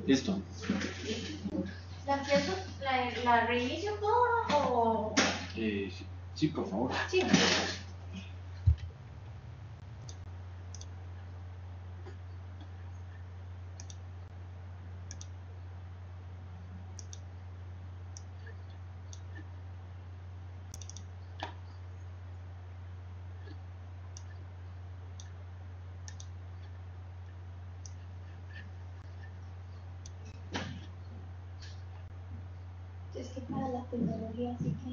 Listo. ¿La reinicio todo o...? Sí, por favor. Sí. Es que para la tecnología sí que...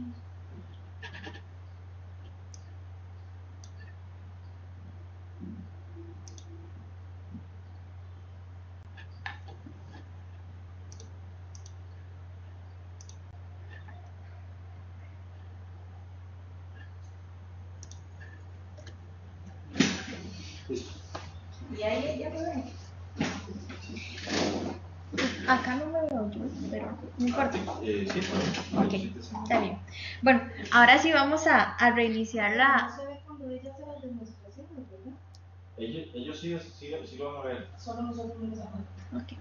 Listo. Y ahí ya puede. Acá no me veo yo, pero no importa. Sí, Ok, está bien. Bueno, ahora sí vamos a reiniciar la... No se ve cuando ella hace las demostraciones, ¿verdad? Ellos sí lo van a ver. Solo nosotros no lo sabemos. Okay.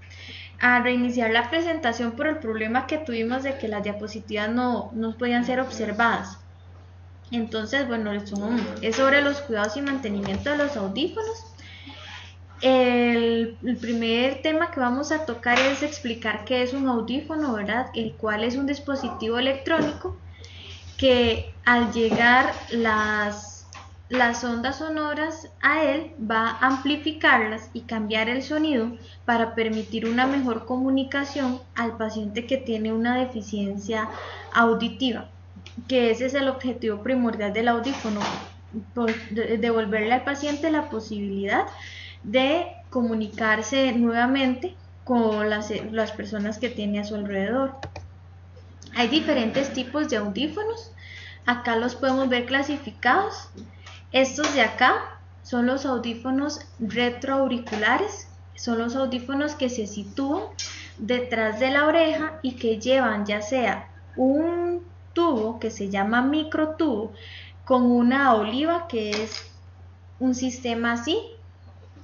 A reiniciar la presentación por el problema que tuvimos de que las diapositivas no podían ser observadas. Entonces, bueno, es sobre los cuidados y mantenimiento de los audífonos. El primer tema que vamos a tocar es explicar qué es un audífono, ¿verdad? El cual es un dispositivo electrónico que al llegar las ondas sonoras a él va a amplificarlas y cambiar el sonido para permitir una mejor comunicación al paciente que tiene una deficiencia auditiva, que ese es el objetivo primordial del audífono, devolverle al paciente la posibilidad de comunicarse nuevamente con las personas que tiene a su alrededor. Hay diferentes tipos de audífonos, acá los podemos ver clasificados. Estos de acá son los audífonos retroauriculares, son los audífonos que se sitúan detrás de la oreja y que llevan ya sea un tubo que se llama microtubo con una oliva que es un sistema así.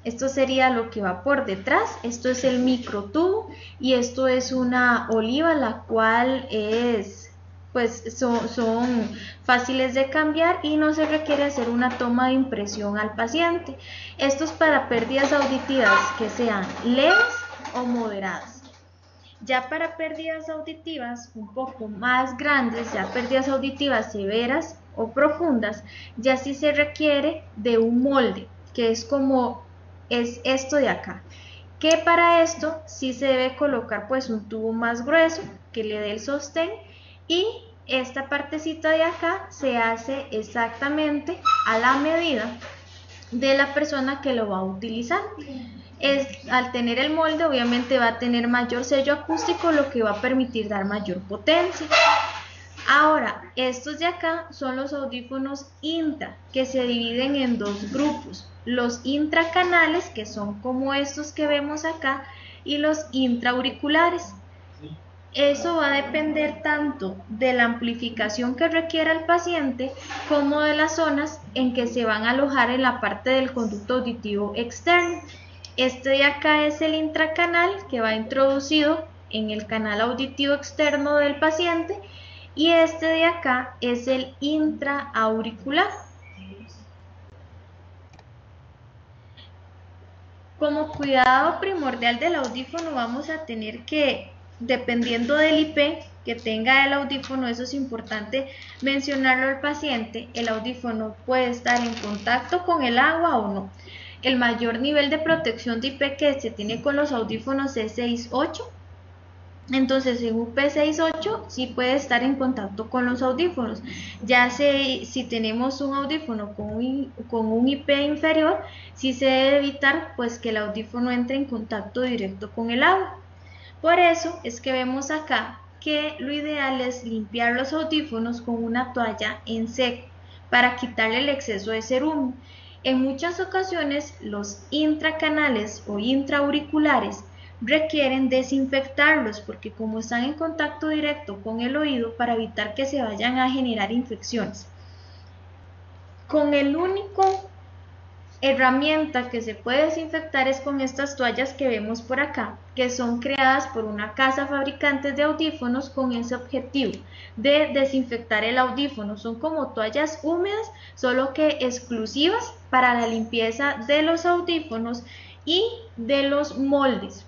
Esto sería lo que va por detrás, esto es el microtubo y esto es una oliva la cual es, pues son fáciles de cambiar y no se requiere hacer una toma de impresión al paciente. Esto es para pérdidas auditivas que sean leves o moderadas. Ya para pérdidas auditivas un poco más grandes, ya pérdidas auditivas severas o profundas, ya sí se requiere de un molde, que es como es esto de acá, que para esto sí se debe colocar pues un tubo más grueso que le dé el sostén y esta partecita de acá se hace exactamente a la medida de la persona que lo va a utilizar. Al tener el molde obviamente va a tener mayor sello acústico, lo que va a permitir dar mayor potencia. Ahora, estos de acá son los audífonos intra, que se dividen en dos grupos. Los intracanales, que son como estos que vemos acá, y los intraauriculares. Eso va a depender tanto de la amplificación que requiera el paciente como de las zonas en que se van a alojar en la parte del conducto auditivo externo. Este de acá es el intracanal que va introducido en el canal auditivo externo del paciente y este de acá es el intraauricular. Como cuidado primordial del audífono vamos a tener que, dependiendo del IP que tenga el audífono, eso es importante mencionarlo al paciente, el audífono puede estar en contacto con el agua o no. El mayor nivel de protección de IP que se tiene con los audífonos es 6.8. Entonces en UP68 sí puede estar en contacto con los audífonos. Ya si tenemos un audífono con un IP inferior, sí se debe evitar pues que el audífono entre en contacto directo con el agua. Por eso es que vemos acá que lo ideal es limpiar los audífonos con una toalla en seco para quitarle el exceso de cerumen. En muchas ocasiones los intracanales o intraauriculares requieren desinfectarlos porque como están en contacto directo con el oído, para evitar que se vayan a generar infecciones. Con el único herramienta que se puede desinfectar es con estas toallas que vemos por acá, que son creadas por una casa fabricante de audífonos con ese objetivo de desinfectar el audífono. Son como toallas húmedas, solo que exclusivas para la limpieza de los audífonos y de los moldes.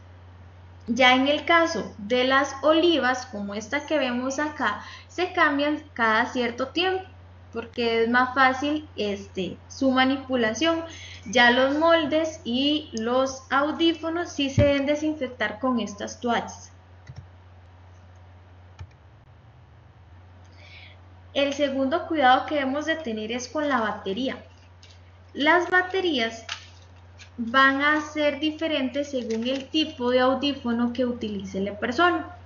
Ya en el caso de las olivas, como esta que vemos acá, se cambian cada cierto tiempo, porque es más fácil su manipulación. Ya los moldes y los audífonos sí se deben desinfectar con estas toallas. El segundo cuidado que debemos de tener es con la batería. Las baterías van a ser diferentes según el tipo de audífono que utilice la persona.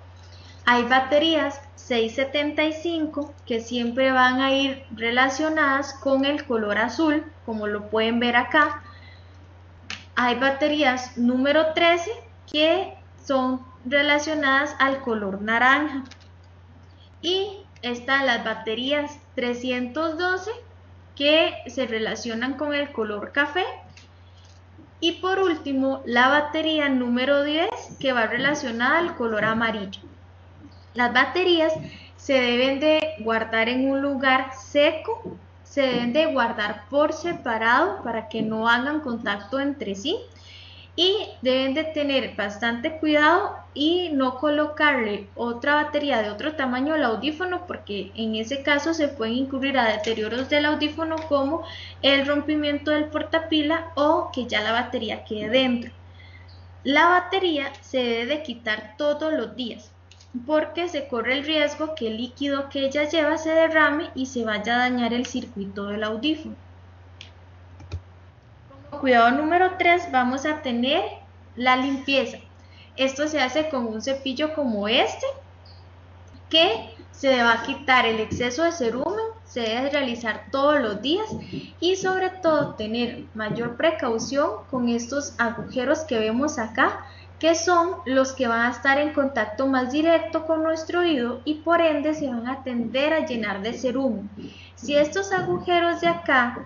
Hay baterías 675 que siempre van a ir relacionadas con el color azul, como lo pueden ver acá. Hay baterías número 13 que son relacionadas al color naranja. Y están las baterías 312 que se relacionan con el color café. Y por último, la batería número 10 que va relacionada al color amarillo. Las baterías se deben de guardar en un lugar seco, se deben de guardar por separado para que no hagan contacto entre sí y deben de tener bastante cuidado y no colocarle otra batería de otro tamaño al audífono, porque en ese caso se pueden incurrir a deterioros del audífono como el rompimiento del portapila o que ya la batería quede dentro. La batería se debe de quitar todos los días, porque se corre el riesgo que el líquido que ella lleva se derrame y se vaya a dañar el circuito del audífono. Como cuidado número 3 vamos a tener la limpieza. Esto se hace con un cepillo como este, que se va a quitar el exceso de cerumen, se debe realizar todos los días y sobre todo tener mayor precaución con estos agujeros que vemos acá, que son los que van a estar en contacto más directo con nuestro oído y por ende se van a tender a llenar de cerumen. Si estos agujeros de acá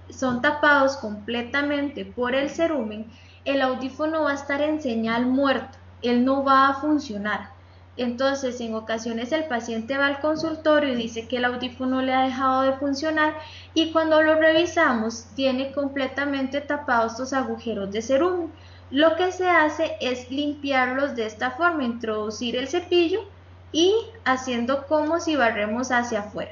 son tapados completamente por el cerumen, el audífono va a estar en señal muerta, él no va a funcionar. Entonces, en ocasiones el paciente va al consultorio y dice que el audífono le ha dejado de funcionar y cuando lo revisamos tiene completamente tapados estos agujeros de cerumen. Lo que se hace es limpiarlos de esta forma, introducir el cepillo y haciendo como si barremos hacia afuera.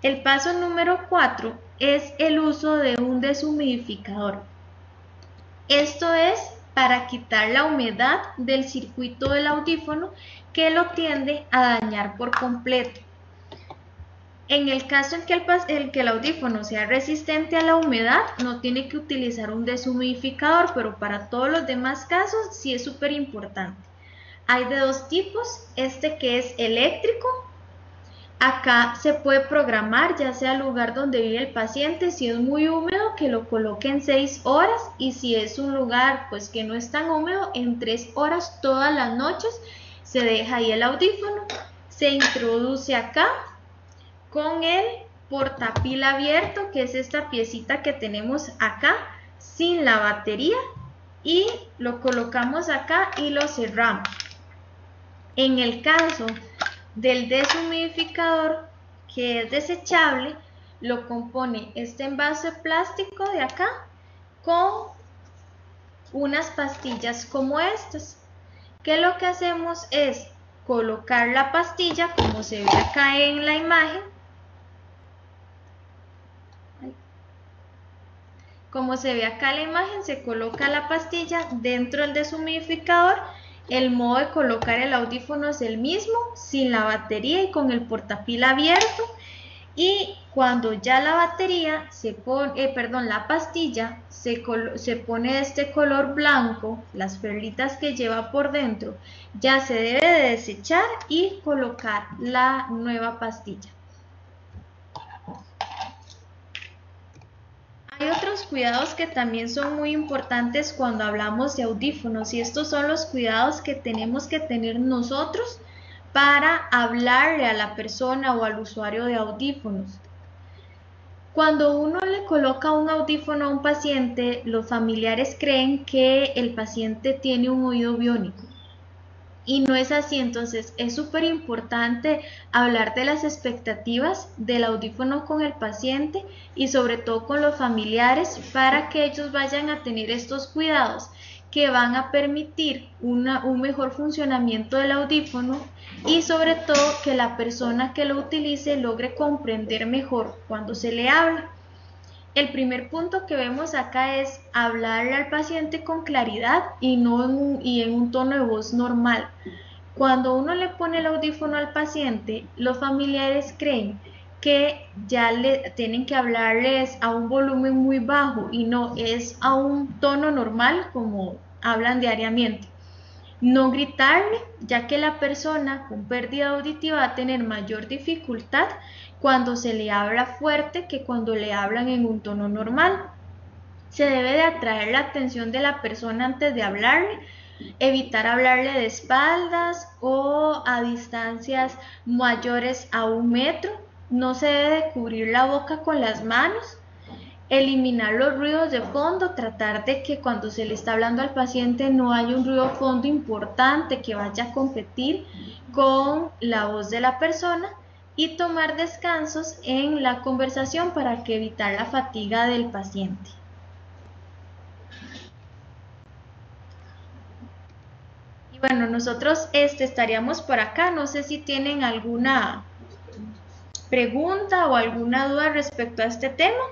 El paso número 4 es el uso de un deshumidificador. Esto es para quitar la humedad del circuito del audífono que lo tiende a dañar por completo. En el caso en que el audífono sea resistente a la humedad, no tiene que utilizar un deshumidificador, pero para todos los demás casos sí es súper importante. Hay de dos tipos, este que es eléctrico. Acá se puede programar ya sea el lugar donde vive el paciente, si es muy húmedo que lo coloque en 6 horas y si es un lugar pues que no es tan húmedo, en 3 horas todas las noches se deja ahí el audífono, se introduce acá con el portapila abierto, que es esta piecita que tenemos acá sin la batería, y lo colocamos acá y lo cerramos. En el caso del deshumidificador, que es desechable, lo compone este envase plástico de acá con unas pastillas como estas, que lo que hacemos es colocar la pastilla como se ve acá en la imagen. Como se ve acá en la imagen, se coloca la pastilla dentro del deshumidificador. El modo de colocar el audífono es el mismo, sin la batería y con el portapila abierto. Y cuando ya la batería la pastilla se pone de este color blanco, las perlitas que lleva por dentro, ya se debe de desechar y colocar la nueva pastilla. Hay otros cuidados que también son muy importantes cuando hablamos de audífonos, y estos son los cuidados que tenemos que tener nosotros para hablarle a la persona o al usuario de audífonos. Cuando uno le coloca un audífono a un paciente, los familiares creen que el paciente tiene un oído biónico. Y no es así, entonces es súper importante hablar de las expectativas del audífono con el paciente y sobre todo con los familiares para que ellos vayan a tener estos cuidados que van a permitir un mejor funcionamiento del audífono y sobre todo que la persona que lo utilice logre comprender mejor cuando se le habla. El primer punto que vemos acá es hablarle al paciente con claridad y en un tono de voz normal. Cuando uno le pone el audífono al paciente, los familiares creen que ya le tienen que hablarles a un volumen muy bajo y no, es a un tono normal como hablan diariamente. No gritarle, ya que la persona con pérdida auditiva va a tener mayor dificultad cuando se le habla fuerte que cuando le hablan en un tono normal. Se debe de atraer la atención de la persona antes de hablarle, evitar hablarle de espaldas o a distancias mayores a 1 metro. No se debe de cubrir la boca con las manos. Eliminar los ruidos de fondo, tratar de que cuando se le está hablando al paciente no haya un ruido de fondo importante que vaya a competir con la voz de la persona y tomar descansos en la conversación para que evitar la fatiga del paciente. Y bueno, nosotros estaríamos por acá, no sé si tienen alguna pregunta o alguna duda respecto a este tema.